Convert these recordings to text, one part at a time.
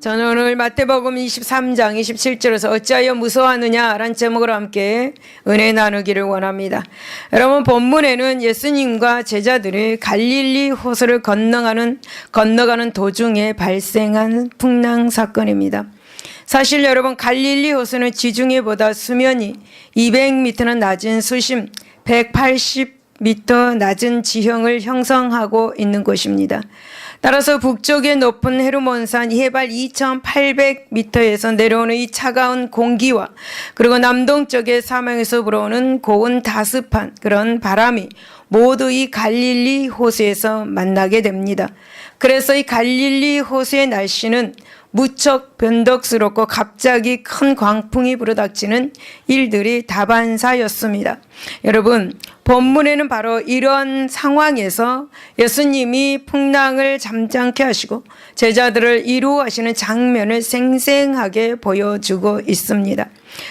저는 오늘 마태복음 23장 27절에서 어찌하여 무서워하느냐라는 제목으로 함께 은혜 나누기를 원합니다. 여러분, 본문에는 예수님과 제자들이 갈릴리 호수를 건너가는 도중에 발생한 풍랑 사건입니다. 사실 여러분, 갈릴리 호수는 지중해보다 수면이 200m는 낮은 수심 180m 낮은 지형을 형성하고 있는 곳입니다. 따라서 북쪽의 높은 헤르몬산 해발 2800m에서 내려오는 이 차가운 공기와 그리고 남동쪽의 사막에서 불어오는 고운 다습한 그런 바람이 모두 이 갈릴리 호수에서 만나게 됩니다. 그래서 이 갈릴리 호수의 날씨는 무척 변덕스럽고 갑자기 큰 광풍이 불어닥치는 일들이 다반사였습니다. 여러분, 본문에는 바로 이런 상황에서 예수님이 풍랑을 잠잠케 하시고 제자들을 이루하시는 장면을 생생하게 보여주고 있습니다.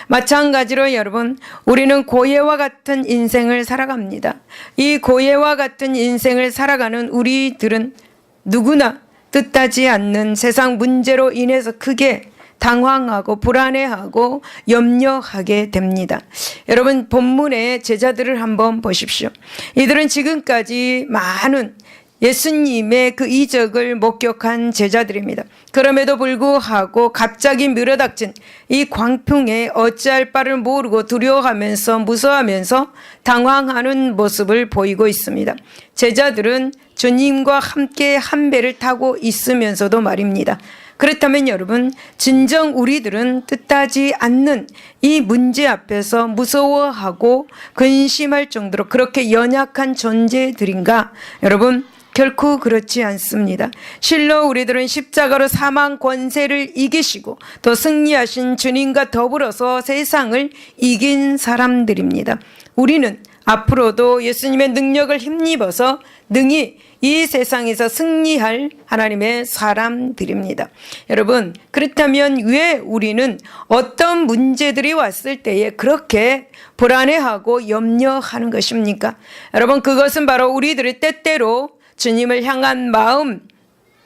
마찬가지로 여러분, 우리는 고해와 같은 인생을 살아갑니다. 이 고해와 같은 인생을 살아가는 우리들은 누구나 뜻하지 않는 세상 문제로 인해서 크게 당황하고 불안해하고 염려하게 됩니다. 여러분, 본문의 제자들을 한번 보십시오. 이들은 지금까지 많은 예수님의 그 이적을 목격한 제자들입니다. 그럼에도 불구하고 갑자기 밀어닥친 이 광풍에 어찌할 바를 모르고 두려워하면서 무서워하면서 당황하는 모습을 보이고 있습니다. 제자들은 주님과 함께 한 배를 타고 있으면서도 말입니다. 그렇다면 여러분, 진정 우리들은 뜻하지 않는 이 문제 앞에서 무서워하고 근심할 정도로 그렇게 연약한 존재들인가? 여러분, 결코 그렇지 않습니다. 실로 우리들은 십자가로 사망 권세를 이기시고 또 승리하신 주님과 더불어서 세상을 이긴 사람들입니다. 우리는 앞으로도 예수님의 능력을 힘입어서 능히 이 세상에서 승리할 하나님의 사람들입니다. 여러분, 그렇다면 왜 우리는 어떤 문제들이 왔을 때에 그렇게 불안해하고 염려하는 것입니까? 여러분, 그것은 바로 우리들의 때때로 주님을 향한 마음,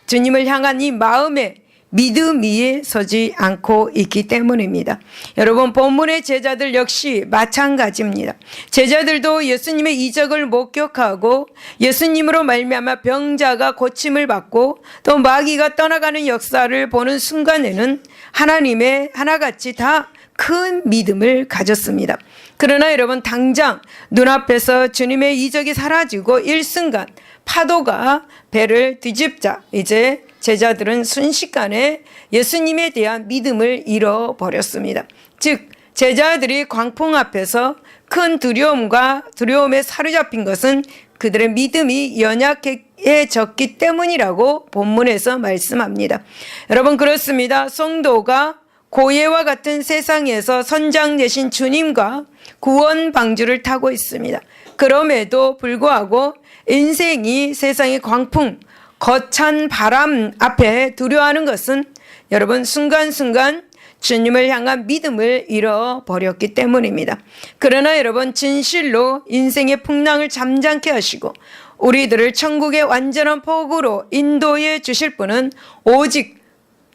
주님을 향한 이 마음에 믿음이 서지 않고 있기 때문입니다. 여러분, 본문의 제자들 역시 마찬가지입니다. 제자들도 예수님의 이적을 목격하고 예수님으로 말미암아 병자가 고침을 받고 또 마귀가 떠나가는 역사를 보는 순간에는 하나님의 하나같이 다 큰 믿음을 가졌습니다. 그러나 여러분, 당장 눈앞에서 주님의 이적이 사라지고 일순간 파도가 배를 뒤집자 이제 제자들은 순식간에 예수님에 대한 믿음을 잃어버렸습니다. 즉, 제자들이 광풍 앞에서 큰 두려움에 사로잡힌 것은 그들의 믿음이 연약해졌기 때문이라고 본문에서 말씀합니다. 여러분, 그렇습니다. 성도가 고해와 같은 세상에서 선장 되신 주님과 구원 방주를 타고 있습니다. 그럼에도 불구하고 인생이 세상의 광풍, 거찬 바람 앞에 두려워하는 것은 여러분, 순간순간 주님을 향한 믿음을 잃어버렸기 때문입니다. 그러나 여러분, 진실로 인생의 풍랑을 잠잠케 하시고 우리들을 천국의 완전한 복으로 인도해 주실 분은 오직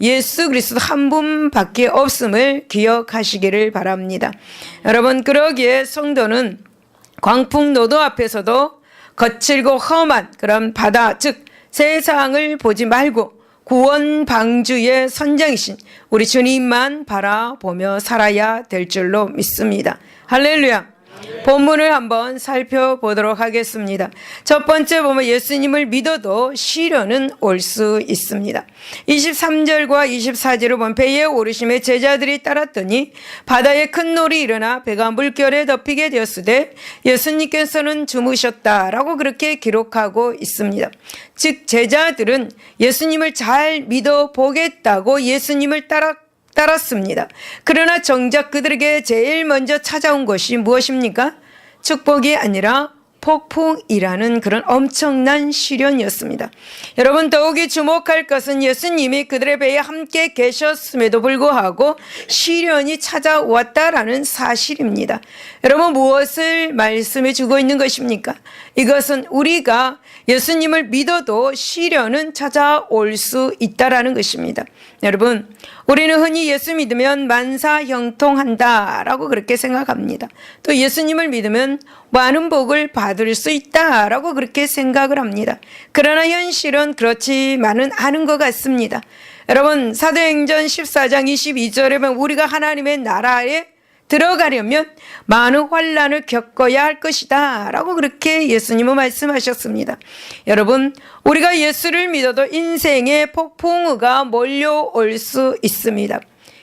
예수 그리스도 한 분밖에 없음을 기억하시기를 바랍니다. 여러분, 그러기에 성도는 광풍 노도 앞에서도 거칠고 험한 그런 바다, 즉 세상을 보지 말고 구원 방주의 선장이신 우리 주님만 바라보며 살아야 될 줄로 믿습니다. 할렐루야. 본문을 한번 살펴보도록 하겠습니다. 첫 번째 보면 예수님을 믿어도 시련은 올 수 있습니다. 23절과 24절을 보면 배에 오르심에 제자들이 따랐더니 바다에 큰 놀이 일어나 배가 물결에 덮이게 되었으되 예수님께서는 주무셨다라고 그렇게 기록하고 있습니다. 즉, 제자들은 예수님을 잘 믿어보겠다고 예수님을 따랐습니다. 그러나 정작 그들에게 제일 먼저 찾아온 것이 무엇입니까? 축복이 아니라 폭풍이라는 그런 엄청난 시련이었습니다. 여러분, 더욱이 주목할 것은 예수님이 그들의 배에 함께 계셨음에도 불구하고 시련이 찾아왔다라는 사실입니다. 여러분, 무엇을 말씀해 주고 있는 것입니까? 이것은 우리가 예수님을 믿어도 시련은 찾아올 수 있다라는 것입니다. 여러분, 우리는 흔히 예수 믿으면 만사 형통한다라고 그렇게 생각합니다. 또 예수님을 믿으면 많은 복을 받을 수 있다라고 그렇게 생각을 합니다. 그러나 현실은 그렇지만은 않은 것 같습니다. 여러분, 사도행전 14장 22절에 보면 우리가 하나님의 나라에 들어가려면 많은 환난을 겪어야 할 것이다 라고 그렇게 예수님은 말씀하셨습니다. 여러분, 우리가 예수를 믿어도 인생의 폭풍우가 몰려올 수 있습니다.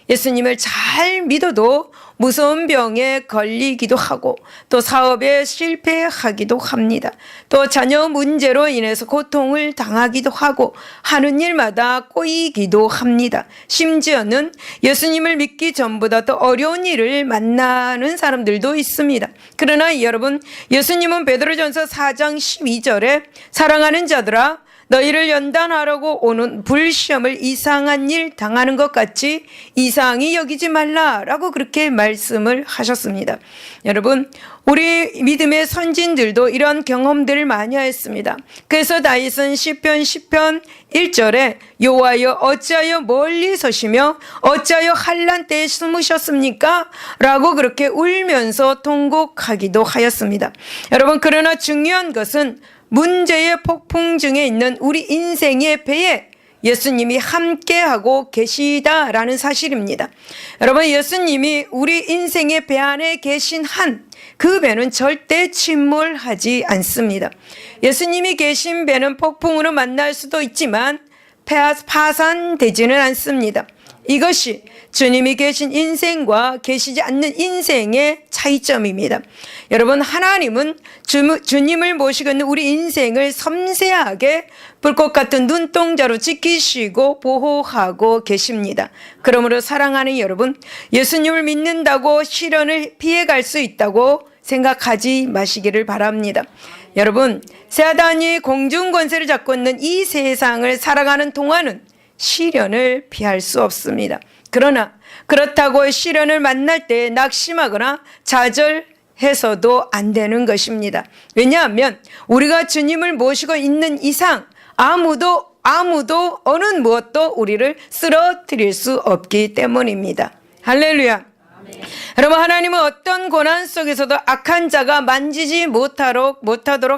예수님을 잘 믿어도 무서운 병에 걸리기도 하고 또 사업에 실패하기도 합니다. 또 자녀 문제로 인해서 고통을 당하기도 하고 하는 일마다 꼬이기도 합니다. 심지어는 예수님을 믿기 전보다 더 어려운 일을 만나는 사람들도 있습니다. 그러나 여러분, 예수님은 베드로전서 4장 12절에 사랑하는 자들아 너희를 연단하라고 오는 불시험을 이상한 일 당하는 것 같이 이상히 여기지 말라라고 그렇게 말씀을 하셨습니다. 여러분, 우리 믿음의 선진들도 이런 경험들을 많이 했습니다. 그래서 다윗은 시편 10편 1절에 여호와여 어찌하여 멀리 서시며 어찌하여 환난 때에 숨으셨습니까? 라고 그렇게 울면서 통곡하기도 하였습니다. 여러분, 그러나 중요한 것은 문제의 폭풍 중에 있는 우리 인생의 배에 예수님이 함께하고 계시다라는 사실입니다. 여러분, 예수님이 우리 인생의 배 안에 계신 한 그 배는 절대 침몰하지 않습니다. 예수님이 계신 배는 폭풍으로 만날 수도 있지만 파산되지는 않습니다. 이것이 주님이 계신 인생과 계시지 않는 인생의 차이점입니다. 여러분, 하나님은 주님을 모시고 있는 우리 인생을 섬세하게 불꽃 같은 눈동자로 지키시고 보호하고 계십니다. 그러므로 사랑하는 여러분, 예수님을 믿는다고 시련을 피해갈 수 있다고 생각하지 마시기를 바랍니다. 여러분, 사단이 공중 권세를 잡고 있는 이 세상을 살아가는 동안은 시련을 피할 수 없습니다. 그러나 그렇다고 시련을 만날 때 낙심하거나 좌절해서도 안 되는 것입니다. 왜냐하면 우리가 주님을 모시고 있는 이상 아무도 어느 무엇도 우리를 쓰러뜨릴 수 없기 때문입니다. 할렐루야. 여러분, 하나님은 어떤 고난 속에서도 악한 자가 만지지 못하도록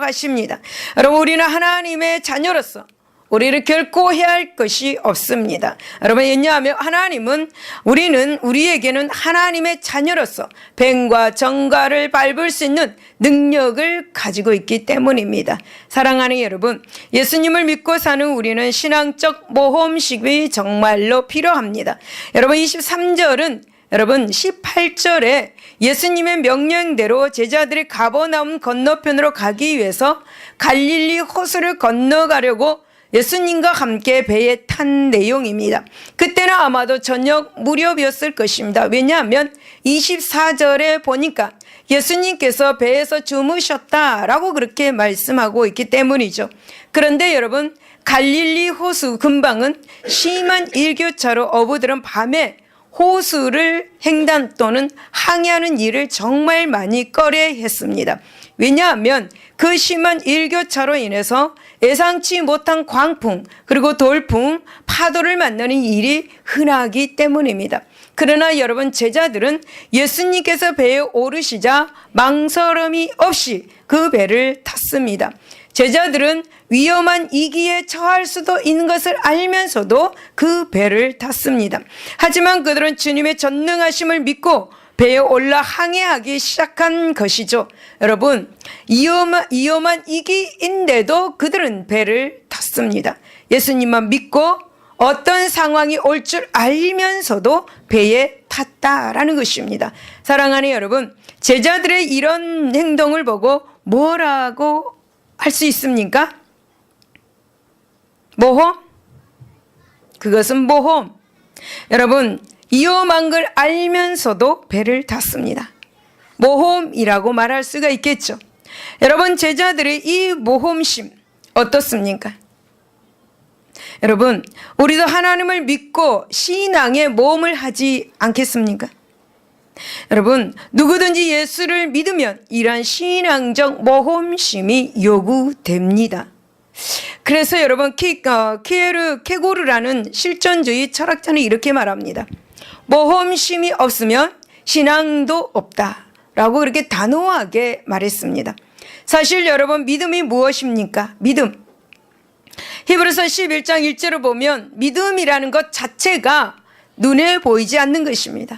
하십니다. 여러분, 우리는 하나님의 자녀로서 우리를 결코 해할 것이 없습니다. 여러분, 왜냐하면 우리에게는 하나님의 자녀로서 뱀과 정갈을 밟을 수 있는 능력을 가지고 있기 때문입니다. 사랑하는 여러분, 예수님을 믿고 사는 우리는 신앙적 모험식이 정말로 필요합니다. 여러분, 23절은 여러분 18절에 예수님의 명령대로 제자들이 가버나움 건너편으로 가기 위해서 갈릴리 호수를 건너가려고 예수님과 함께 배에 탄 내용입니다. 그때는 아마도 저녁 무렵이었을 것입니다. 왜냐하면 24절에 보니까 예수님께서 배에서 주무셨다라고 그렇게 말씀하고 있기 때문이죠. 그런데 여러분, 갈릴리 호수 근방은 심한 일교차로 어부들은 밤에 호수를 횡단 또는 항해하는 일을 정말 많이 꺼려했습니다. 왜냐하면 그 심한 일교차로 인해서 예상치 못한 광풍 그리고 돌풍, 파도를 만나는 일이 흔하기 때문입니다. 그러나 여러분, 제자들은 예수님께서 배에 오르시자 망설임이 없이 그 배를 탔습니다. 제자들은 위험한 위기에 처할 수도 있는 것을 알면서도 그 배를 탔습니다. 하지만 그들은 주님의 전능하심을 믿고 배에 올라 항해하기 시작한 것이죠. 여러분, 위험한 위기인데도 그들은 배를 탔습니다. 예수님만 믿고 어떤 상황이 올 줄 알면서도 배에 탔다라는 것입니다. 사랑하는 여러분, 제자들의 이런 행동을 보고 뭐라고 할 수 있습니까? 모험? 그것은 모험. 여러분, 위험한 걸 알면서도 배를 탔습니다. 모험이라고 말할 수가 있겠죠. 여러분, 제자들의 이 모험심 어떻습니까? 여러분, 우리도 하나님을 믿고 신앙의 모험을 하지 않겠습니까? 여러분, 누구든지 예수를 믿으면 이러한 신앙적 모험심이 요구됩니다. 그래서 여러분 케고르라는 실존주의 철학자는 이렇게 말합니다. 모험심이 없으면 신앙도 없다라고 그렇게 단호하게 말했습니다. 사실 여러분 믿음이 무엇입니까? 믿음. 히브리서 11장 1절을 보면 믿음이라는 것 자체가 눈에 보이지 않는 것입니다.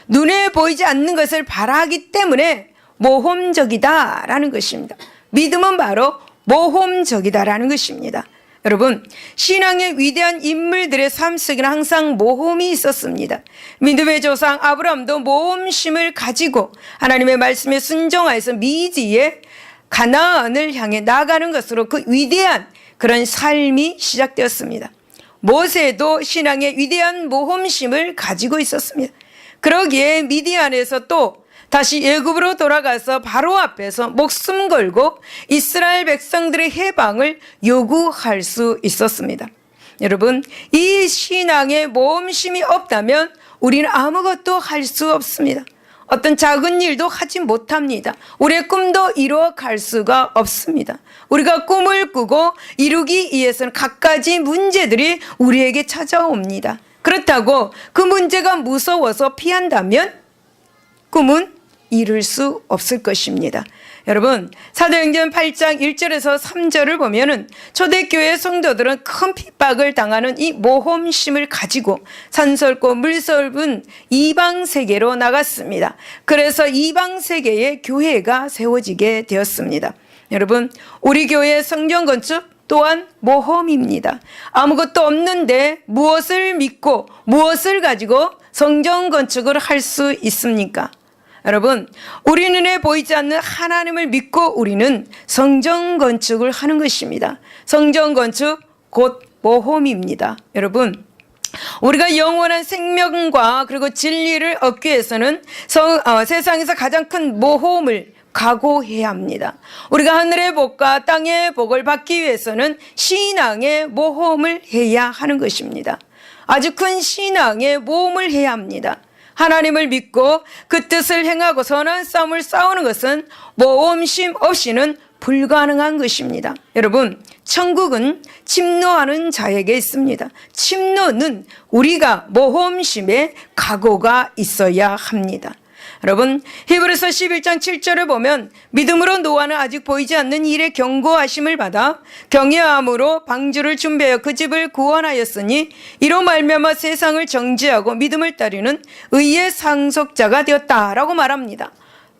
눈에 보이지 않는 것을 바라기 때문에 모험적이다라는 것입니다. 믿음은 바로 모험적이다라는 것입니다. 여러분, 신앙의 위대한 인물들의 삶 속에는 항상 모험이 있었습니다. 믿음의 조상 아브라함도 모험심을 가지고 하나님의 말씀에 순종하여서 미지의 가나안을 향해 나아가는 것으로 그 위대한 그런 삶이 시작되었습니다. 모세도 신앙의 위대한 모험심을 가지고 있었습니다. 그러기에 미디안에서 또 다시 애굽으로 돌아가서 바로 앞에서 목숨 걸고 이스라엘 백성들의 해방을 요구할 수 있었습니다. 여러분, 이 신앙의 모험심이 없다면 우리는 아무것도 할 수 없습니다. 어떤 작은 일도 하지 못합니다. 우리의 꿈도 이루어갈 수가 없습니다. 우리가 꿈을 꾸고 이루기 위해서는 갖가지 문제들이 우리에게 찾아옵니다. 그렇다고 그 문제가 무서워서 피한다면 꿈은 이룰 수 없을 것입니다. 여러분, 사도행전 8장 1절에서 3절을 보면은 초대교회 성도들은 큰 핍박을 당하는 이 모험심을 가지고 산설고 물설은 이방 세계로 나갔습니다. 그래서 이방 세계에 교회가 세워지게 되었습니다. 여러분, 우리 교회 성전 건축 또한 모험입니다. 아무것도 없는데 무엇을 믿고 무엇을 가지고 성전 건축을 할 수 있습니까? 여러분, 우리 눈에 보이지 않는 하나님을 믿고 우리는 성전 건축을 하는 것입니다. 성전 건축 곧 모험입니다. 여러분, 우리가 영원한 생명과 그리고 진리를 얻기 위해서는 세상에서 가장 큰 모험을 각오해야 합니다. 우리가 하늘의 복과 땅의 복을 받기 위해서는 신앙의 모험을 해야 하는 것입니다. 아주 큰 신앙의 모험을 해야 합니다. 하나님을 믿고 그 뜻을 행하고 선한 싸움을 싸우는 것은 모험심 없이는 불가능한 것입니다. 여러분, 천국은 침노하는 자에게 있습니다. 침노는 우리가 모험심에 각오가 있어야 합니다. 여러분, 히브리서 11장 7절을 보면 믿음으로 노아는 아직 보이지 않는 일에 경고하심을 받아 경외함으로 방주를 준비하여 그 집을 구원하였으니 이로 말미암아 세상을 정죄하고 믿음을 따르는 의의 상속자가 되었다라고 말합니다.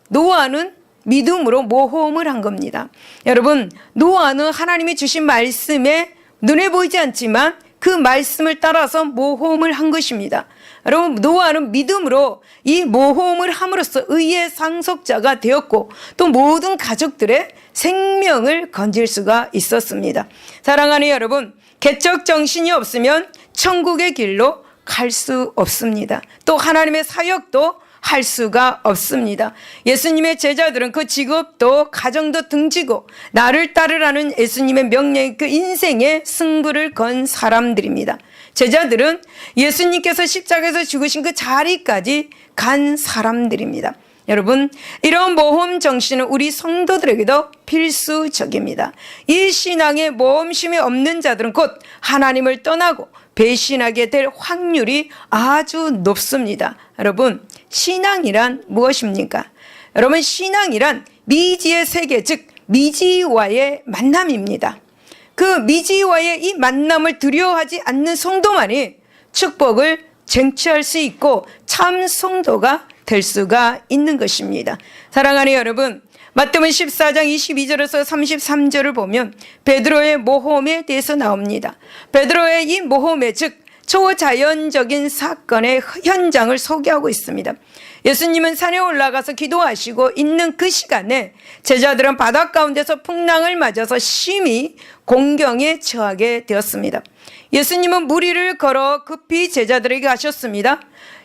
노아는 믿음으로 모험을 한 겁니다. 여러분, 노아는 하나님이 주신 말씀에 눈에 보이지 않지만 그 말씀을 따라서 모험을 한 것입니다. 여러분, 노아는 믿음으로 이 모험을 함으로써 의의 상속자가 되었고 또 모든 가족들의 생명을 건질 수가 있었습니다. 사랑하는 여러분, 개척 정신이 없으면 천국의 길로 갈 수 없습니다. 또 하나님의 사역도 할 수가 없습니다. 예수님의 제자들은 그 직업도 가정도 등지고 나를 따르라는 예수님의 명령의 그 인생의 승부를 건 사람들입니다. 제자들은 예수님께서 십자가에서 죽으신 그 자리까지 간 사람들입니다. 여러분, 이런 모험 정신은 우리 성도들에게도 필수적입니다. 이 신앙에 모험심이 없는 자들은 곧 하나님을 떠나고 배신하게 될 확률이 아주 높습니다. 여러분, 신앙이란 무엇입니까? 여러분, 신앙이란 미지의 세계, 즉 미지와의 만남입니다. 그 미지와의 이 만남을 두려워하지 않는 성도만이 축복을 쟁취할 수 있고 참 성도가 될 수가 있는 것입니다. 사랑하는 여러분, 마태복음 14장 22절에서 33절을 보면 베드로의 모험에 대해서 나옵니다. 베드로의 이 모험에 즉 초자연적인 사건의 현장을 소개하고 있습니다. 예수님은 산에 올라가서 기도하시고 있는 그 시간에 제자들은 바다 가운데서 풍랑을 맞아서 심히 공경에 처하게 되었습니다. 예수님은 물 위를 걸어 급히 제자들에게 가셨습니다.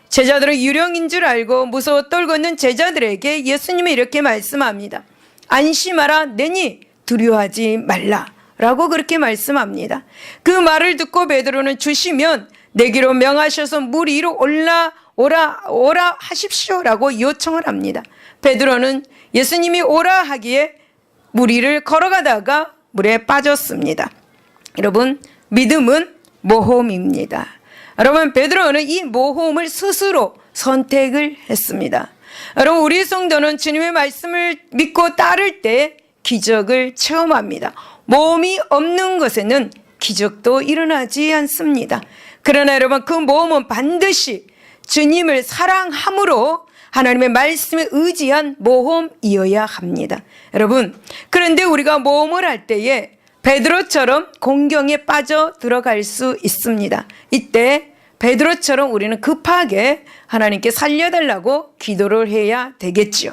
제자들은 유령인 줄 알고 무서워 떨고 있는 제자들에게 예수님이 이렇게 말씀합니다. 안심하라, 내니 두려워하지 말라 라고 그렇게 말씀합니다. 그 말을 듣고 베드로는 주시면 내기로 명하셔서 물 위로 오라 하십시오라고 요청을 합니다. 베드로는 예수님이 오라 하기에 물 위를 걸어가다가 물에 빠졌습니다. 여러분, 믿음은 모험입니다. 여러분, 베드로는 이 모험을 스스로 선택을 했습니다. 여러분, 우리 성도는 주님의 말씀을 믿고 따를 때 기적을 체험합니다. 모험이 없는 것에는 기적도 일어나지 않습니다. 그러나 여러분, 그 모험은 반드시 주님을 사랑함으로 하나님의 말씀에 의지한 모험이어야 합니다. 여러분, 그런데 우리가 모험을 할 때에 베드로처럼 공경에 빠져 들어갈 수 있습니다. 이때 베드로처럼 우리는 급하게 하나님께 살려달라고 기도를 해야 되겠지요.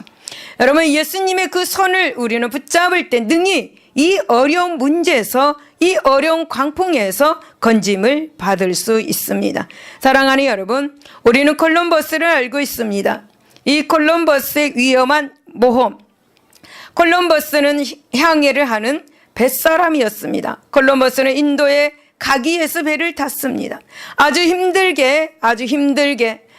여러분, 예수님의 그 손을 우리는 붙잡을 때 능히 이 어려운 문제에서, 이 어려운 광풍에서 건짐을 받을 수 있습니다. 사랑하는 여러분, 우리는 콜럼버스를 알고 있습니다. 이 콜럼버스의 위험한 모험, 콜럼버스는 항해를 하는 뱃사람이었습니다. 콜럼버스는 인도에 가기 위해서 배를 탔습니다. 아주 힘들게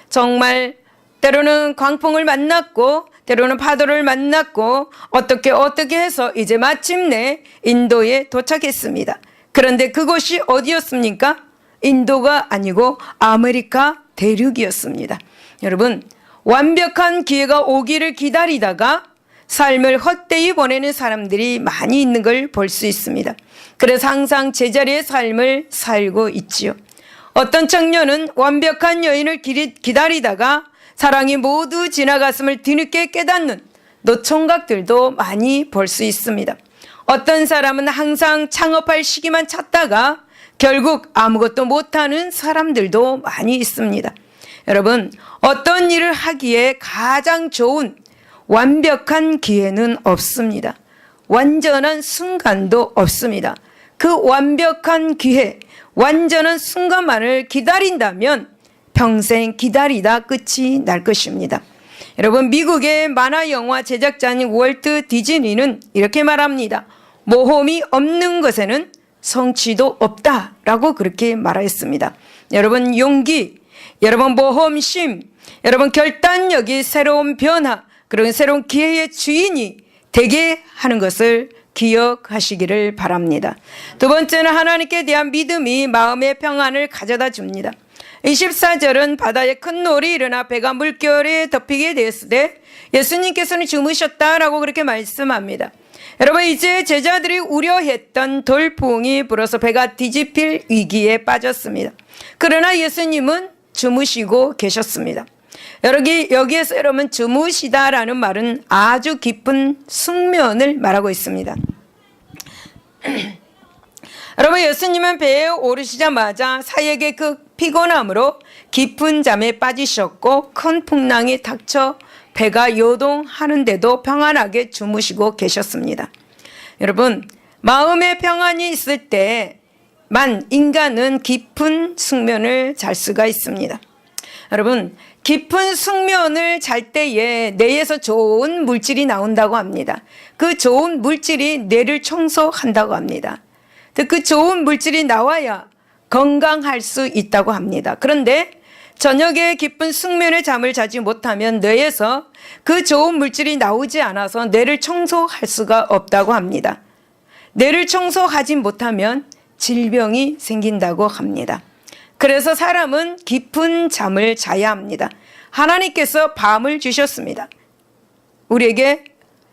정말 때로는 광풍을 만났고 때로는 파도를 만났고 어떻게 해서 이제 마침내 인도에 도착했습니다. 그런데 그곳이 어디였습니까? 인도가 아니고 아메리카 대륙이었습니다. 여러분, 완벽한 기회가 오기를 기다리다가 삶을 헛되이 보내는 사람들이 많이 있는 걸 볼 수 있습니다. 그래서 항상 제자리의 삶을 살고 있지요. 어떤 청년은 완벽한 여인을 기다리다가 사랑이 모두 지나갔음을 뒤늦게 깨닫는 노총각들도 많이 볼 수 있습니다. 어떤 사람은 항상 창업할 시기만 찾다가 결국 아무것도 못하는 사람들도 많이 있습니다. 여러분, 어떤 일을 하기에 가장 좋은 완벽한 기회는 없습니다. 완전한 순간도 없습니다. 그 완벽한 기회, 완전한 순간만을 기다린다면 평생 기다리다 끝이 날 것입니다. 여러분, 미국의 만화 영화 제작자인 월트 디즈니는 이렇게 말합니다. 모험이 없는 것에는 성취도 없다라고 그렇게 말했습니다. 여러분, 용기, 여러분 모험심, 여러분 결단력이 새로운 변화, 그리고 새로운 기회의 주인이 되게 하는 것을 기억하시기를 바랍니다. 두 번째는 하나님께 대한 믿음이 마음의 평안을 가져다 줍니다. 24절은 바다에 큰 놀이 일어나 배가 물결에 덮이게 되었을 때 예수님께서는 주무셨다라고 그렇게 말씀합니다. 여러분, 이제 제자들이 우려했던 돌풍이 불어서 배가 뒤집힐 위기에 빠졌습니다. 그러나 예수님은 주무시고 계셨습니다. 여기에서 여러분, 주무시다라는 말은 아주 깊은 숙면을 말하고 있습니다. 여러분, 예수님은 배에 오르시자마자 사역의 그 피곤함으로 깊은 잠에 빠지셨고 큰 풍랑이 닥쳐 배가 요동하는데도 평안하게 주무시고 계셨습니다. 여러분, 마음의 평안이 있을 때만 인간은 깊은 숙면을 잘 수가 있습니다. 여러분, 깊은 숙면을 잘 때에 뇌에서 좋은 물질이 나온다고 합니다. 그 좋은 물질이 뇌를 청소한다고 합니다. 그 좋은 물질이 나와야 건강할 수 있다고 합니다. 그런데 저녁에 깊은 숙면의 잠을 자지 못하면 뇌에서 그 좋은 물질이 나오지 않아서 뇌를 청소할 수가 없다고 합니다. 뇌를 청소하지 못하면 질병이 생긴다고 합니다. 그래서 사람은 깊은 잠을 자야 합니다. 하나님께서 밤을 주셨습니다. 우리에게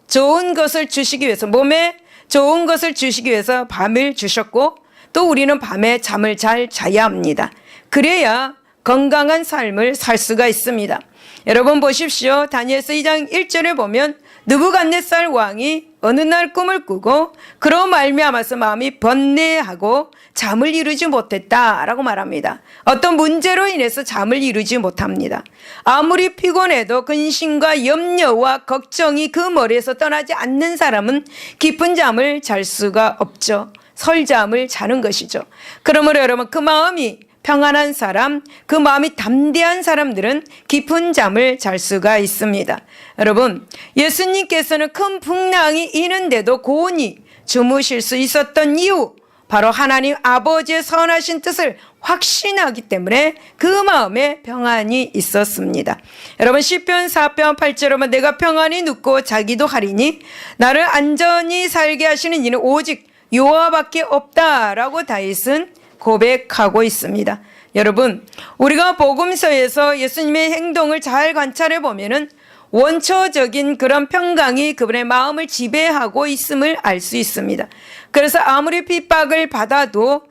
좋은 것을 주시기 위해서, 몸에 좋은 것을 주시기 위해서 밤을 주셨고 또 우리는 밤에 잠을 잘 자야 합니다. 그래야 건강한 삶을 살 수가 있습니다. 여러분 보십시오. 다니엘서 2장 1절에 보면 느부갓네살 왕이 어느 날 꿈을 꾸고 그로 말미암아서 마음이 번뇌하고 잠을 이루지 못했다라고 말합니다. 어떤 문제로 인해서 잠을 이루지 못합니다. 아무리 피곤해도 근심과 염려와 걱정이 그 머리에서 떠나지 않는 사람은 깊은 잠을 잘 수가 없죠. 설잠을 자는 것이죠. 그러므로 여러분, 그 마음이 평안한 사람, 그 마음이 담대한 사람들은 깊은 잠을 잘 수가 있습니다. 여러분, 예수님께서는 큰 풍랑이 이는데도 고온히 주무실 수 있었던 이유, 바로 하나님 아버지의 선하신 뜻을 확신하기 때문에 그 마음에 평안이 있었습니다. 여러분, 시편 4편 8절에 내가 평안히 눕고 자기도 하리니 나를 안전히 살게 하시는 이는 오직 여호와밖에 없다라고 다윗은 고백하고 있습니다. 여러분, 우리가 복음서에서 예수님의 행동을 잘 관찰해 보면은 원초적인 그런 평강이 그분의 마음을 지배하고 있음을 알 수 있습니다. 그래서 아무리 핍박을 받아도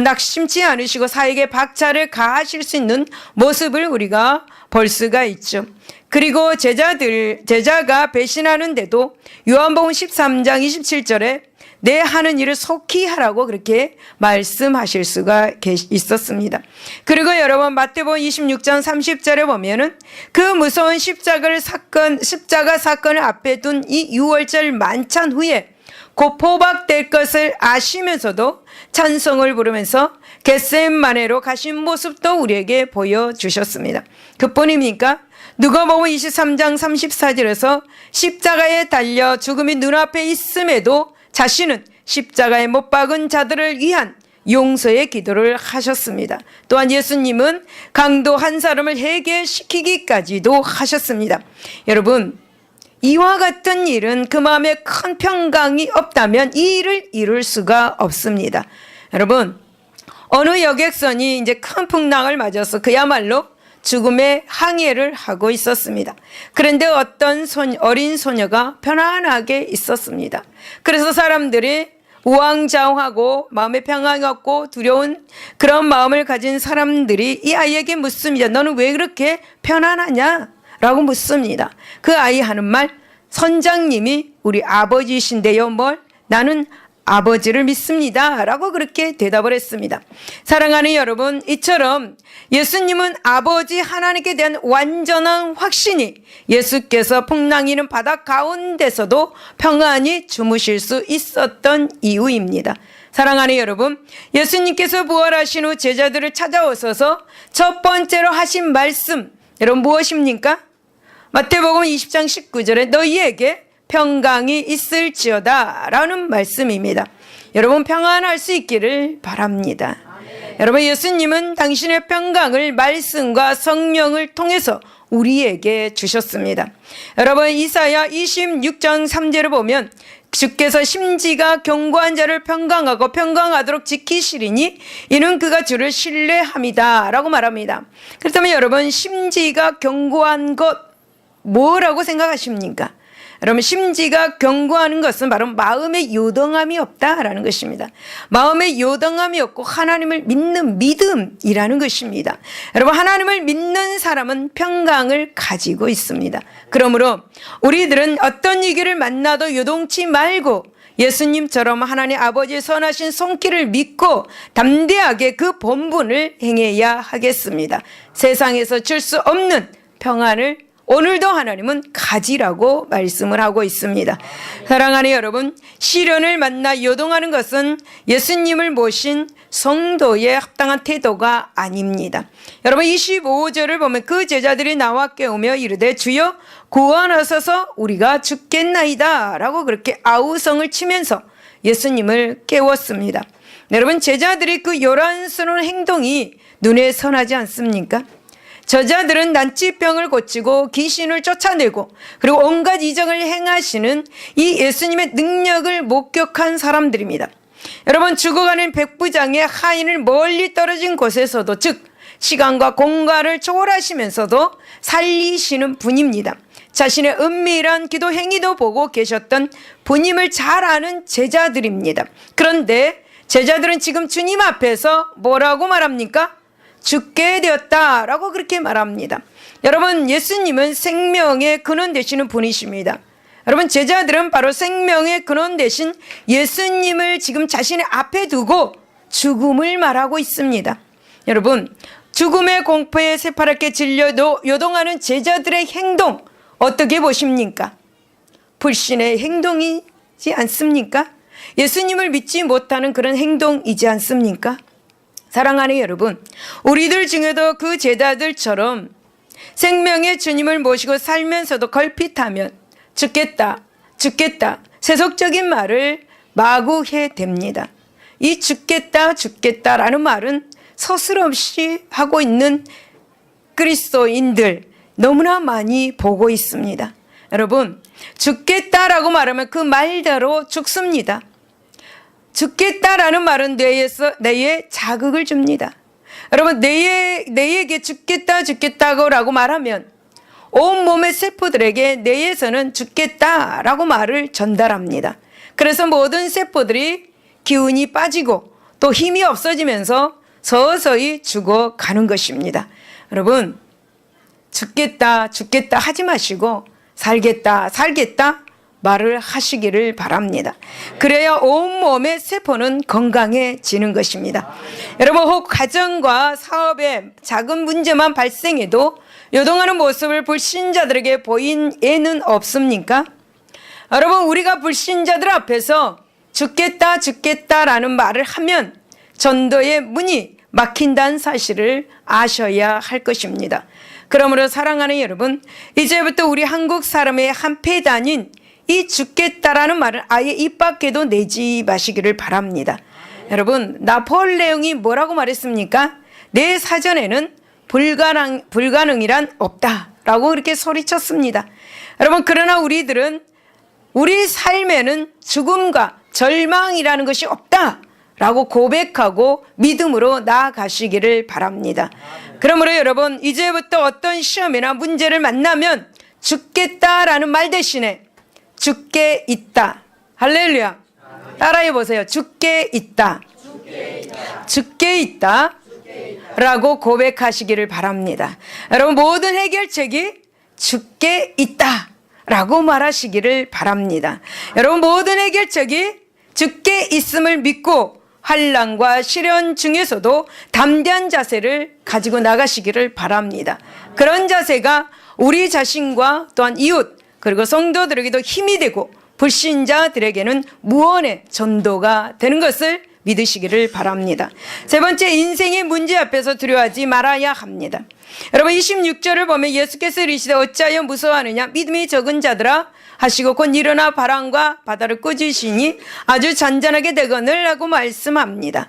낙심치 않으시고 사에게 박차를 가하실 수 있는 모습을 우리가 볼 수가 있죠. 그리고 제자가 배신하는데도 요한복음 13장 27절에 내 하는 일을 속히 하라고 그렇게 말씀하실 수가 있었습니다. 그리고 여러분 마태복음 26장 30절에 보면은 그 무서운 십자가 사건을 앞에 둔 이 유월절 만찬 후에 곧 포박될 것을 아시면서도 찬송을 부르면서 겟세마네로 가신 모습도 우리에게 보여주셨습니다. 그뿐입니까? 누가복음 23장 34절에서 십자가에 달려 죽음이 눈앞에 있음에도 자신은 십자가에 못 박은 자들을 위한 용서의 기도를 하셨습니다. 또한 예수님은 강도 한 사람을 해결시키기까지도 하셨습니다. 여러분, 이와 같은 일은 그 마음에 큰 평강이 없다면 이 일을 이룰 수가 없습니다. 여러분, 어느 여객선이 이제 큰 풍랑을 맞아서 그야말로 죽음의 항해를 하고 있었습니다. 그런데 어떤 어린 소녀가 편안하게 있었습니다. 그래서 사람들이 우왕좌왕하고 마음에 평안이 없고 두려운 그런 마음을 가진 사람들이 이 아이에게 묻습니다. 너는 왜 그렇게 편안하냐? 라고 묻습니다. 그 아이 하는 말, 선장님이 우리 아버지이신데요. 나는 아버지를 믿습니다. 라고 그렇게 대답을 했습니다. 사랑하는 여러분, 이처럼 예수님은 아버지 하나님께 대한 완전한 확신이 예수께서 풍랑이는 바다 가운데서도 평안히 주무실 수 있었던 이유입니다. 사랑하는 여러분, 예수님께서 부활하신 후 제자들을 찾아오셔서 첫 번째로 하신 말씀, 여러분 무엇입니까? 마태복음 20장 19절에 너희에게 평강이 있을지어다 라는 말씀입니다. 여러분 평안할 수 있기를 바랍니다. 여러분 예수님은 당신의 평강을 말씀과 성령을 통해서 우리에게 주셨습니다. 여러분 이사야 26장 3절을 보면 주께서 심지가 견고한 자를 평강하고 평강하도록 지키시리니 이는 그가 주를 신뢰함이다 라고 말합니다. 그렇다면 여러분 심지가 견고한 것 뭐라고 생각하십니까? 여러분 심지가 견고하는 것은 바로 마음의 요동함이 없다라는 것입니다. 마음의 요동함이 없고 하나님을 믿는 믿음이라는 것입니다. 여러분 하나님을 믿는 사람은 평강을 가지고 있습니다. 그러므로 우리들은 어떤 위기를 만나도 요동치 말고 예수님처럼 하나님 아버지의 선하신 손길을 믿고 담대하게 그 본분을 행해야 하겠습니다. 세상에서 줄 수 없는 평안을 오늘도 하나님은 가지라고 말씀을 하고 있습니다. 사랑하는 여러분, 시련을 만나 요동하는 것은 예수님을 모신 성도의 합당한 태도가 아닙니다. 여러분 25절을 보면 그 제자들이 나와 깨우며 이르되 주여 구원하소서 우리가 죽겠나이다 라고 그렇게 아우성을 치면서 예수님을 깨웠습니다. 여러분 제자들이 그 요란스러운 행동이 눈에 선하지 않습니까? 저자들은 난치병을 고치고 귀신을 쫓아내고 그리고 온갖 이적을 행하시는 이 예수님의 능력을 목격한 사람들입니다. 여러분 죽어가는 백부장의 하인을 멀리 떨어진 곳에서도 즉 시간과 공간을 초월하시면서도 살리시는 분입니다. 자신의 은밀한 기도 행위도 보고 계셨던 분임을 잘 아는 제자들입니다. 그런데 제자들은 지금 주님 앞에서 뭐라고 말합니까? 죽게 되었다라고 그렇게 말합니다. 여러분 예수님은 생명의 근원 되시는 분이십니다. 여러분 제자들은 바로 생명의 근원 되신 예수님을 지금 자신의 앞에 두고 죽음을 말하고 있습니다. 여러분 죽음의 공포에 새파랗게 질려도 요동하는 제자들의 행동 어떻게 보십니까? 불신의 행동이지 않습니까? 예수님을 믿지 못하는 그런 행동이지 않습니까? 사랑하는 여러분, 우리들 중에도 그 제자들처럼 생명의 주님을 모시고 살면서도 걸핏하면 죽겠다 세속적인 말을 마구 해댑니다. 이 죽겠다라는 말은 서슴없이 하고 있는 그리스도인들 너무나 많이 보고 있습니다. 여러분 죽겠다라고 말하면 그 말대로 죽습니다. 죽겠다라는 말은 뇌에 자극을 줍니다. 여러분, 뇌에게 죽겠다고 말하면 온몸의 세포들에게 뇌에서는 죽겠다라고 말을 전달합니다. 그래서 모든 세포들이 기운이 빠지고 또 힘이 없어지면서 서서히 죽어가는 것입니다. 여러분, 죽겠다 하지 마시고 살겠다 말을 하시기를 바랍니다. 그래야 온몸의 세포는 건강해지는 것입니다. 여러분, 혹 가정과 사업에 작은 문제만 발생해도 요동하는 모습을 불신자들에게 보인 예는 없습니까? 여러분, 우리가 불신자들 앞에서 죽겠다라는 말을 하면 전도의 문이 막힌다는 사실을 아셔야 할 것입니다. 그러므로 사랑하는 여러분, 이제부터 우리 한국 사람의 한패단인 이 죽겠다라는 말을 아예 입 밖에도 내지 마시기를 바랍니다. 여러분, 나폴레옹이 뭐라고 말했습니까? 내 사전에는 불가능이란 없다라고 그렇게 소리쳤습니다. 여러분, 그러나 우리들은 우리 삶에는 죽음과 절망이라는 것이 없다라고 고백하고 믿음으로 나아가시기를 바랍니다. 그러므로 여러분, 이제부터 어떤 시험이나 문제를 만나면 죽겠다라는 말 대신에 죽게 있다. 할렐루야. 따라해 보세요. 죽게 있다. 죽게 있다. 라고 고백하시기를 바랍니다. 여러분, 모든 해결책이 죽게 있다. 라고 말하시기를 바랍니다. 여러분, 모든 해결책이 죽게 있음을 믿고 환난과 시련 중에서도 담대한 자세를 가지고 나가시기를 바랍니다. 그런 자세가 우리 자신과 또한 이웃 그리고 성도들에게도 힘이 되고 불신자들에게는 무언의 전도가 되는 것을 믿으시기를 바랍니다. 세 번째, 인생의 문제 앞에서 두려워하지 말아야 합니다. 여러분, 26절을 보면 예수께서 이르시되 어찌하여 무서워하느냐 믿음이 적은 자들아 하시고 곧 일어나 바람과 바다를 꾸짖으시니 아주 잔잔하게 되거늘 라고 말씀합니다.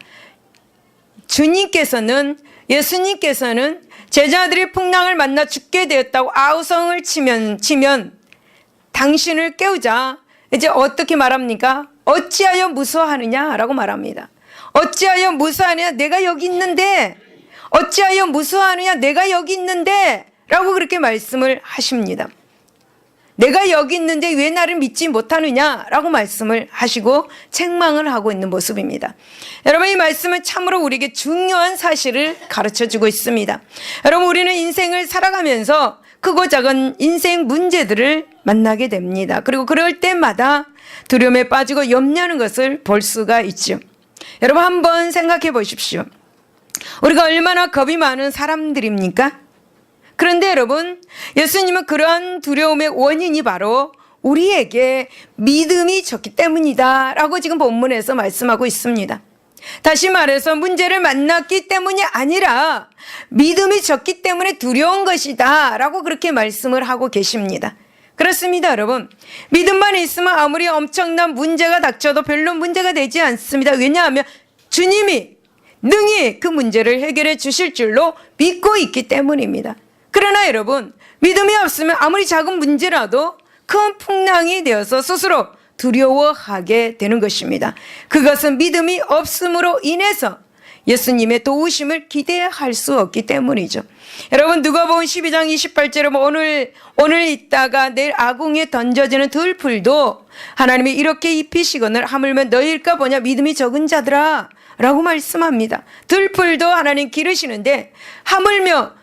예수님께서는 제자들이 풍랑을 만나 죽게 되었다고 아우성을 치면 당신을 깨우자 이제 어떻게 말합니까? 어찌하여 무서워하느냐라고 말합니다. 어찌하여 무서워하느냐? 내가 여기 있는데. 어찌하여 무서워하느냐? 내가 여기 있는데. 라고 그렇게 말씀을 하십니다. 내가 여기 있는데 왜 나를 믿지 못하느냐라고 말씀을 하시고 책망을 하고 있는 모습입니다. 여러분, 이 말씀은 참으로 우리에게 중요한 사실을 가르쳐주고 있습니다. 여러분, 우리는 인생을 살아가면서 크고 작은 인생 문제들을 만나게 됩니다. 그리고 그럴 때마다 두려움에 빠지고 염려하는 것을 볼 수가 있죠. 여러분, 한번 생각해 보십시오. 우리가 얼마나 겁이 많은 사람들입니까? 그런데 여러분, 예수님은 그러한 두려움의 원인이 바로 우리에게 믿음이 적기 때문이다 라고 지금 본문에서 말씀하고 있습니다. 다시 말해서 문제를 만났기 때문이 아니라 믿음이 적기 때문에 두려운 것이다 라고 그렇게 말씀을 하고 계십니다. 그렇습니다, 여러분. 믿음만 있으면 아무리 엄청난 문제가 닥쳐도 별로 문제가 되지 않습니다. 왜냐하면 주님이 능히 그 문제를 해결해 주실 줄로 믿고 있기 때문입니다. 그러나 여러분, 믿음이 없으면 아무리 작은 문제라도 큰 풍랑이 되어서 스스로 두려워하게 되는 것입니다. 그것은 믿음이 없음으로 인해서 예수님의 도우심을 기대할 수 없기 때문이죠. 여러분, 누가복음 12장 28절에 오늘 있다가 내일 아궁이에 던져지는 들풀도 하나님이 이렇게 입히시거늘 하물며 너희일까 보냐 믿음이 적은 자들아 라고 말씀합니다. 들풀도 하나님 기르시는데 하물며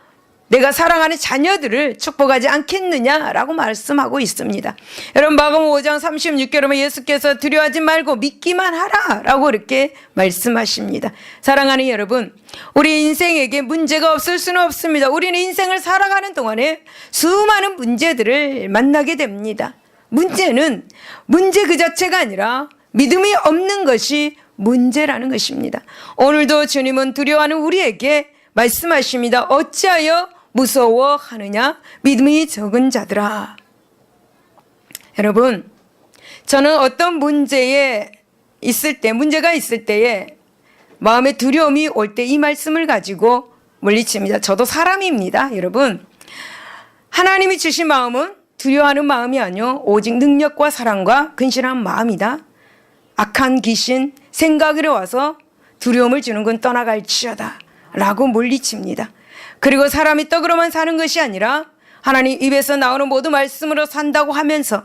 내가 사랑하는 자녀들을 축복하지 않겠느냐라고 말씀하고 있습니다. 여러분, 마가복음 5장 36절에 예수께서 두려워하지 말고 믿기만 하라라고 이렇게 말씀하십니다. 사랑하는 여러분, 우리 인생에게 문제가 없을 수는 없습니다. 우리는 인생을 살아가는 동안에 수많은 문제들을 만나게 됩니다. 문제는 문제 그 자체가 아니라 믿음이 없는 것이 문제라는 것입니다. 오늘도 주님은 두려워하는 우리에게 말씀하십니다. 어찌하여 무서워하느냐? 믿음이 적은 자들아. 여러분, 저는 어떤 문제가 있을 때에 마음에 두려움이 올 때 이 말씀을 가지고 물리칩니다. 저도 사람입니다, 여러분. 하나님이 주신 마음은 두려워하는 마음이 아니요 오직 능력과 사랑과 근실한 마음이다. 악한 귀신, 생각으로 와서 두려움을 주는 건 떠나갈지어다 라고 물리칩니다. 그리고 사람이 떡으로만 사는 것이 아니라 하나님 입에서 나오는 모든 말씀으로 산다고 하면서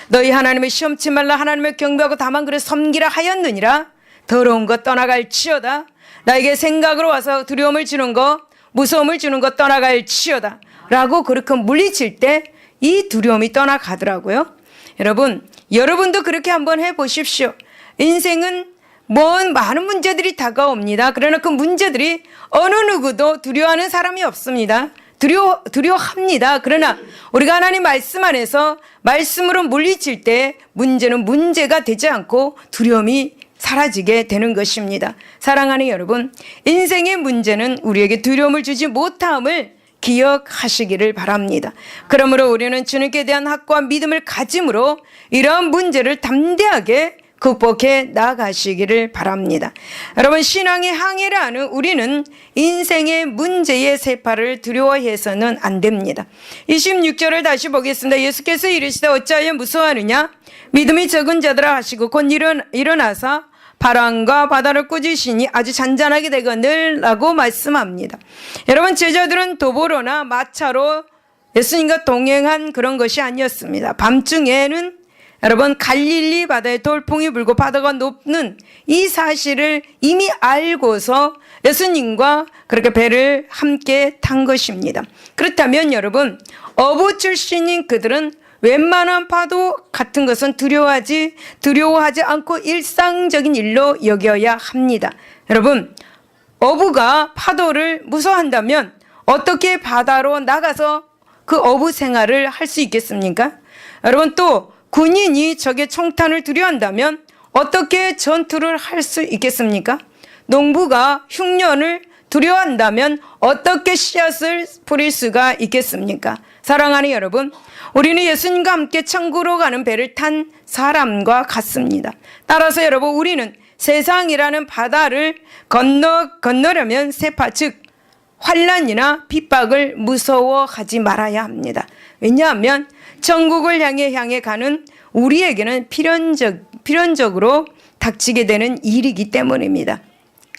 너희 하나님을 시험치 말라 하나님을 경배하고 다만 그를 섬기라 하였느니라. 더러운 것 떠나갈지어다. 나에게 생각으로 와서 두려움을 주는 것, 무서움을 주는 것 떠나갈지어다 라고 그렇게 물리칠 때 이 두려움이 떠나가더라고요. 여러분도 그렇게 한번 해보십시오. 인생은 많은 문제들이 다가옵니다. 그러나 그 문제들이 어느 누구도 두려워하는 사람이 없습니다. 두려워합니다. 그러나 우리가 하나님 말씀 안에서 말씀으로 물리칠 때 문제는 문제가 되지 않고 두려움이 사라지게 되는 것입니다. 사랑하는 여러분, 인생의 문제는 우리에게 두려움을 주지 못함을 기억하시기를 바랍니다. 그러므로 우리는 주님께 대한 확고한 믿음을 가짐으로 이러한 문제를 담대하게 극복해 나가시기를 바랍니다. 여러분, 신앙의 항해를 하는 우리는 인생의 문제의 세파를 두려워해서는 안 됩니다. 26절을 다시 보겠습니다. 예수께서 이르시되 어찌하여 무서워하느냐 믿음이 적은 자들아 하시고 곧 일어나서 바람과 바다를 꾸짖으시니 아주 잔잔하게 되거늘 라고 말씀합니다. 여러분, 제자들은 도보로나 마차로 예수님과 동행한 그런 것이 아니었습니다. 밤중에는 여러분, 갈릴리 바다에 돌풍이 불고 바다가 높는 이 사실을 이미 알고서 예수님과 그렇게 배를 함께 탄 것입니다. 그렇다면 여러분, 어부 출신인 그들은 웬만한 파도 같은 것은 두려워하지 않고 일상적인 일로 여겨야 합니다. 여러분, 어부가 파도를 무서워한다면 어떻게 바다로 나가서 그 어부 생활을 할 수 있겠습니까? 여러분, 또 군인이 적의 총탄을 두려워한다면 어떻게 전투를 할 수 있겠습니까? 농부가 흉년을 두려워한다면 어떻게 씨앗을 뿌릴 수가 있겠습니까? 사랑하는 여러분, 우리는 예수님과 함께 천국으로 가는 배를 탄 사람과 같습니다. 따라서 여러분, 우리는 세상이라는 바다를 건너려면 세파, 즉 환난이나 핍박을 무서워하지 말아야 합니다. 왜냐하면 천국을 향해 가는 우리에게는 필연적으로 닥치게 되는 일이기 때문입니다.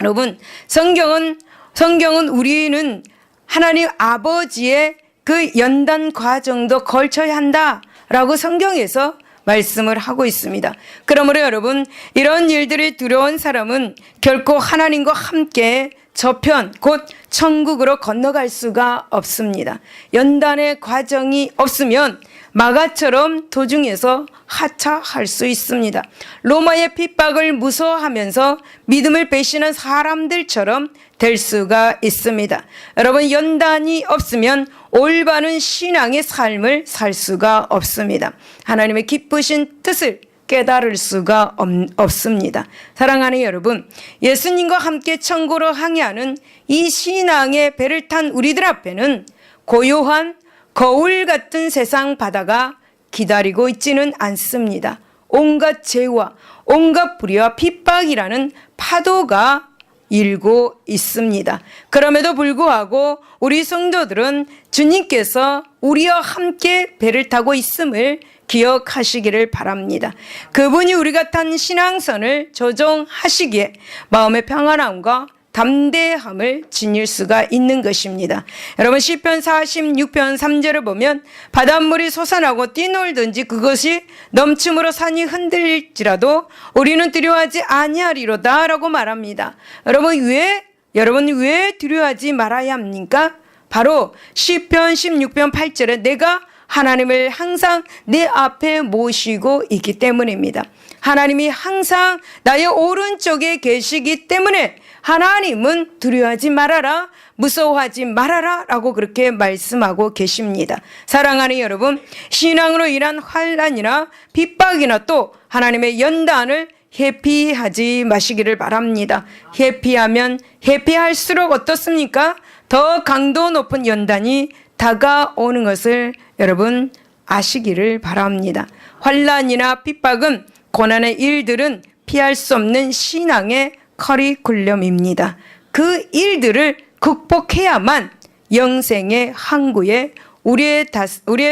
여러분, 성경은 우리는 하나님 아버지의 그 연단 과정도 걸쳐야 한다라고 성경에서 말씀을 하고 있습니다. 그러므로 여러분, 이런 일들이 두려운 사람은 결코 하나님과 함께 저편 곧 천국으로 건너갈 수가 없습니다. 연단의 과정이 없으면 마가처럼 도중에서 하차할 수 있습니다. 로마의 핍박을 무서워하면서 믿음을 배신한 사람들처럼 될 수가 있습니다. 여러분, 연단이 없으면 올바른 신앙의 삶을 살 수가 없습니다. 하나님의 기쁘신 뜻을 깨달을 수가 없습니다. 사랑하는 여러분, 예수님과 함께 천국으로 항해하는 이 신앙의 배를 탄 우리들 앞에는 고요한 거울 같은 세상 바다가 기다리고 있지는 않습니다. 온갖 죄와 온갖 불의와 핍박이라는 파도가 일고 있습니다. 그럼에도 불구하고 우리 성도들은 주님께서 우리와 함께 배를 타고 있음을 기억하시기를 바랍니다. 그분이 우리가 탄 신앙선을 조정하시기에 마음의 평안함과 담대함을 지닐 수가 있는 것입니다. 여러분, 시편 46편 3절을 보면 바닷물이 솟아나고 뛰놀든지 그것이 넘침으로 산이 흔들릴지라도 우리는 두려워하지 아니하리로다 라고 말합니다. 여러분 왜 두려워하지 말아야 합니까? 바로 시편 16편 8절에 내가 하나님을 항상 내 앞에 모시고 있기 때문입니다. 하나님이 항상 나의 오른쪽에 계시기 때문에 하나님은 두려워하지 말아라, 무서워하지 말아라 라고 그렇게 말씀하고 계십니다. 사랑하는 여러분, 신앙으로 인한 환난이나 핍박이나 또 하나님의 연단을 회피하지 마시기를 바랍니다. 회피하면 회피할수록 어떻습니까? 더 강도 높은 연단이 다가오는 것을 여러분 아시기를 바랍니다. 환난이나 핍박은 고난의 일들은 피할 수 없는 신앙의 커리큘럼입니다. 그 일들을 극복해야만 영생의 항구에 우리의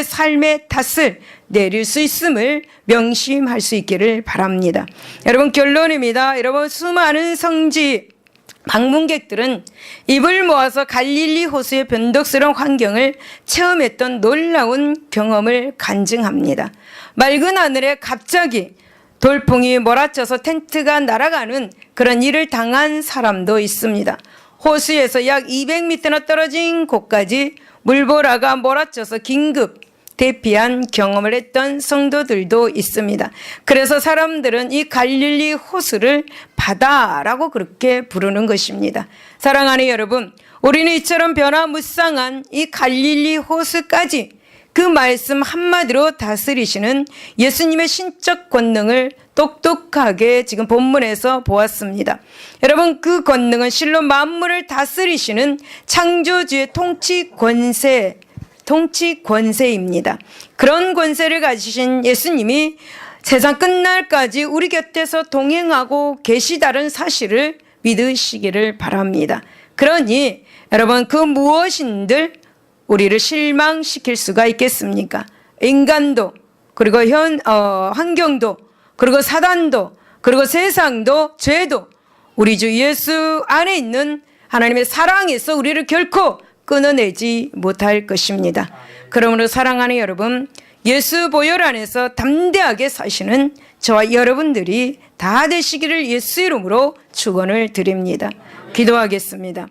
삶의 탓을 내릴 수 있음을 명심할 수 있기를 바랍니다. 여러분, 결론입니다. 여러분, 수많은 성지 방문객들은 입을 모아서 갈릴리 호수의 변덕스러운 환경을 체험했던 놀라운 경험을 간증합니다. 맑은 하늘에 갑자기 돌풍이 몰아쳐서 텐트가 날아가는 그런 일을 당한 사람도 있습니다. 호수에서 약 200m나 떨어진 곳까지 물보라가 몰아쳐서 긴급 대피한 경험을 했던 성도들도 있습니다. 그래서 사람들은 이 갈릴리 호수를 바다라고 그렇게 부르는 것입니다. 사랑하는 여러분, 우리는 이처럼 변화무쌍한 이 갈릴리 호수까지 그 말씀 한마디로 다스리시는 예수님의 신적 권능을 똑똑하게 지금 본문에서 보았습니다. 여러분, 그 권능은 실로 만물을 다스리시는 창조주의 통치 권세입니다. 그런 권세를 가지신 예수님이 세상 끝날까지 우리 곁에서 동행하고 계시다는 사실을 믿으시기를 바랍니다. 그러니 여러분, 그 무엇인들 우리를 실망시킬 수가 있겠습니까? 인간도, 그리고 환경도, 그리고 사단도, 그리고 세상도, 죄도 우리 주 예수 안에 있는 하나님의 사랑에서 우리를 결코 끊어내지 못할 것입니다. 그러므로 사랑하는 여러분, 예수 보혈 안에서 담대하게 사시는 저와 여러분들이 다 되시기를 예수 이름으로 축원을 드립니다. 기도하겠습니다.